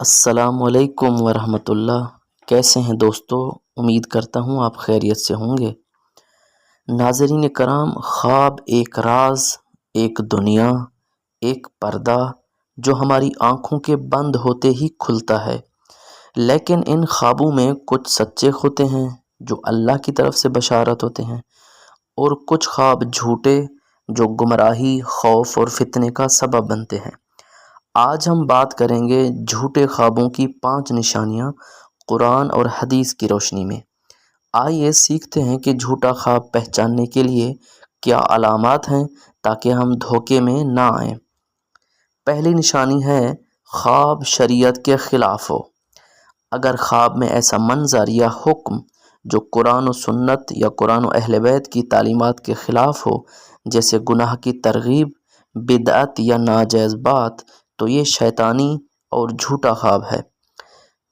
السلام علیکم ورحمۃ اللہ۔ کیسے ہیں دوستو؟ امید کرتا ہوں آپ خیریت سے ہوں گے۔ ناظرین کرام، خواب ایک راز، ایک دنیا، ایک پردہ جو ہماری آنکھوں کے بند ہوتے ہی کھلتا ہے، لیکن ان خوابوں میں کچھ سچے ہوتے ہیں جو اللہ کی طرف سے بشارت ہوتے ہیں، اور کچھ خواب جھوٹے جو گمراہی، خوف اور فتنے کا سبب بنتے ہیں۔ آج ہم بات کریں گے جھوٹے خوابوں کی 5 نشانیاں قرآن اور حدیث کی روشنی میں۔ آئیے سیکھتے ہیں کہ جھوٹا خواب پہچاننے کے لیے کیا علامات ہیں تاکہ ہم دھوکے میں نہ آئیں۔ پہلی نشانی ہے خواب شریعت کے خلاف ہو۔ اگر خواب میں ایسا منظر یا حکم جو قرآن و سنت یا قرآن و اہل بیت کی تعلیمات کے خلاف ہو، جیسے گناہ کی ترغیب، بدعت یا ناجائز بات، تو یہ شیطانی اور جھوٹا خواب ہے،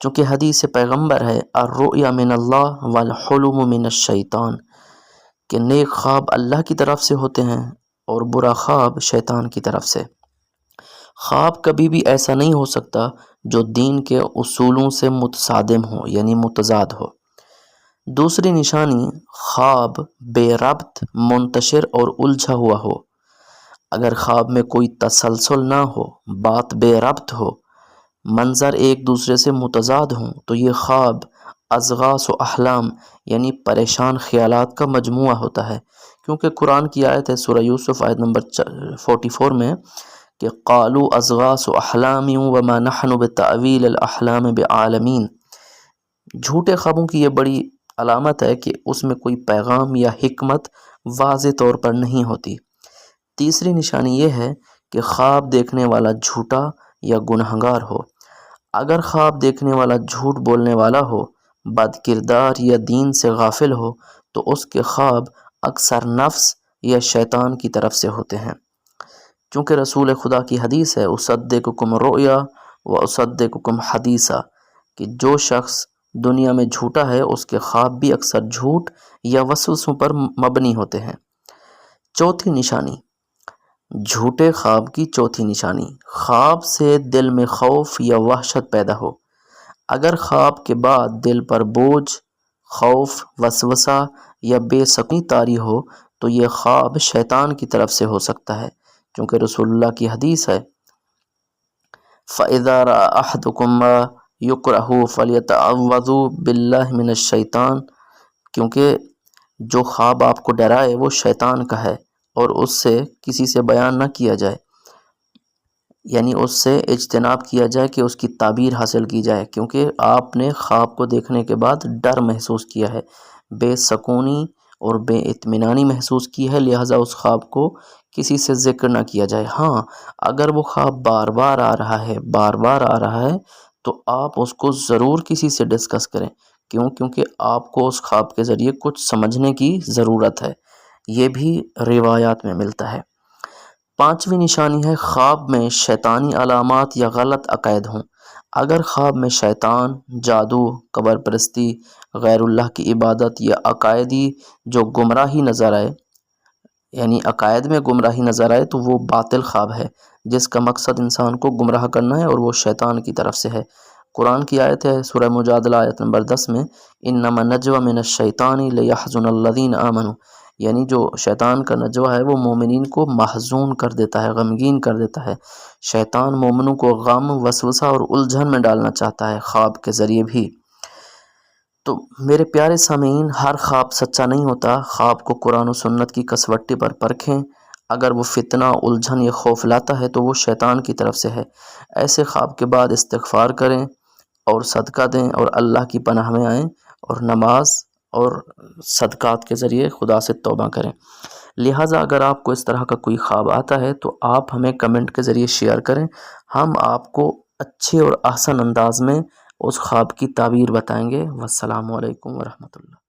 چونکہ حدیث پیغمبر ہے الرؤیا من اللہ والحلم من الشیطان، کہ نیک خواب اللہ کی طرف سے ہوتے ہیں اور برا خواب شیطان کی طرف سے۔ خواب کبھی بھی ایسا نہیں ہو سکتا جو دین کے اصولوں سے متصادم ہو، یعنی متضاد ہو۔ دوسری نشانی، خواب بے ربط، منتشر اور الجھا ہوا ہو۔ اگر خواب میں کوئی تسلسل نہ ہو، بات بے ربط ہو، منظر ایک دوسرے سے متضاد ہوں، تو یہ خواب اضغاث و احلام یعنی پریشان خیالات کا مجموعہ ہوتا ہے، کیونکہ قرآن کی آیت ہے سورہ یوسف آیت نمبر 44 میں کہ قالوا اضغاث احلام وما نحن بتأویل الاحلام بعالمین۔ جھوٹے خوابوں کی یہ بڑی علامت ہے کہ اس میں کوئی پیغام یا حکمت واضح طور پر نہیں ہوتی۔ تیسری نشانی یہ ہے کہ خواب دیکھنے والا جھوٹا یا گنہگار ہو۔ اگر خواب دیکھنے والا جھوٹ بولنے والا ہو، بد کردار یا دین سے غافل ہو، تو اس کے خواب اکثر نفس یا شیطان کی طرف سے ہوتے ہیں، چونکہ رسول خدا کی حدیث ہے اصدقکم رؤیا و اصدقکم حدیثا، کہ جو شخص دنیا میں جھوٹا ہے اس کے خواب بھی اکثر جھوٹ یا وسوسوں پر مبنی ہوتے ہیں۔ چوتھی نشانی، جھوٹے خواب کی چوتھی نشانی، خواب سے دل میں خوف یا وحشت پیدا ہو۔ اگر خواب کے بعد دل پر بوجھ، خوف، وسوسہ یا بے سکونی طاری ہو، تو یہ خواب شیطان کی طرف سے ہو سکتا ہے، کیونکہ رسول اللہ کی حدیث ہے فَإِذَا رَأَى أَحَدُكُم مَّا يُكْرَهُ فَلْيَتَعَوَّذْ بِاللَّهِ مِنَ الشَّيْطَانِ، کیونکہ جو خواب آپ کو ڈرائے وہ شیطان کا ہے اور اس سے کسی سے بیان نہ کیا جائے، یعنی اس سے اجتناب کیا جائے کہ اس کی تعبیر حاصل کی جائے، کیونکہ آپ نے خواب کو دیکھنے کے بعد ڈر محسوس کیا ہے، بے سکونی اور بے اطمینانی محسوس کی ہے، لہٰذا اس خواب کو کسی سے ذکر نہ کیا جائے۔ ہاں، اگر وہ خواب بار بار آ رہا ہے تو آپ اس کو ضرور کسی سے ڈسکس کریں۔ کیونکہ آپ کو اس خواب کے ذریعے کچھ سمجھنے کی ضرورت ہے، یہ بھی روایات میں ملتا ہے۔ پانچویں نشانی ہے خواب میں شیطانی علامات یا غلط عقائد ہوں۔ اگر خواب میں شیطان، جادو، قبر پرستی، غیر اللہ کی عبادت یا عقائدی جو گمراہی نظر آئے، یعنی عقائد میں گمراہی نظر آئے، تو وہ باطل خواب ہے جس کا مقصد انسان کو گمراہ کرنا ہے اور وہ شیطان کی طرف سے ہے۔ قرآن کی آیت ہے سورہ مجادلہ آیت نمبر 10 میں انما نجوى من الشیطان لیحزن الذین آمنوا، یعنی جو شیطان کا نجوہ ہے وہ مومنین کو محزون کر دیتا ہے، غمگین کر دیتا ہے۔ شیطان مومنوں کو غم، وسوسہ اور الجھن میں ڈالنا چاہتا ہے خواب کے ذریعے بھی۔ تو میرے پیارے سامعین، ہر خواب سچا نہیں ہوتا۔ خواب کو قرآن و سنت کی کسوٹی پر پرکھیں۔ اگر وہ فتنہ، الجھن یا خوف لاتا ہے تو وہ شیطان کی طرف سے ہے۔ ایسے خواب کے بعد استغفار کریں اور صدقہ دیں اور اللہ کی پناہ میں آئیں اور نماز اور صدقات کے ذریعے خدا سے توبہ کریں۔ لہٰذا اگر آپ کو اس طرح کا کوئی خواب آتا ہے تو آپ ہمیں کمنٹ کے ذریعے شیئر کریں، ہم آپ کو اچھے اور احسن انداز میں اس خواب کی تعبیر بتائیں گے۔ والسلام علیکم ورحمۃ اللہ۔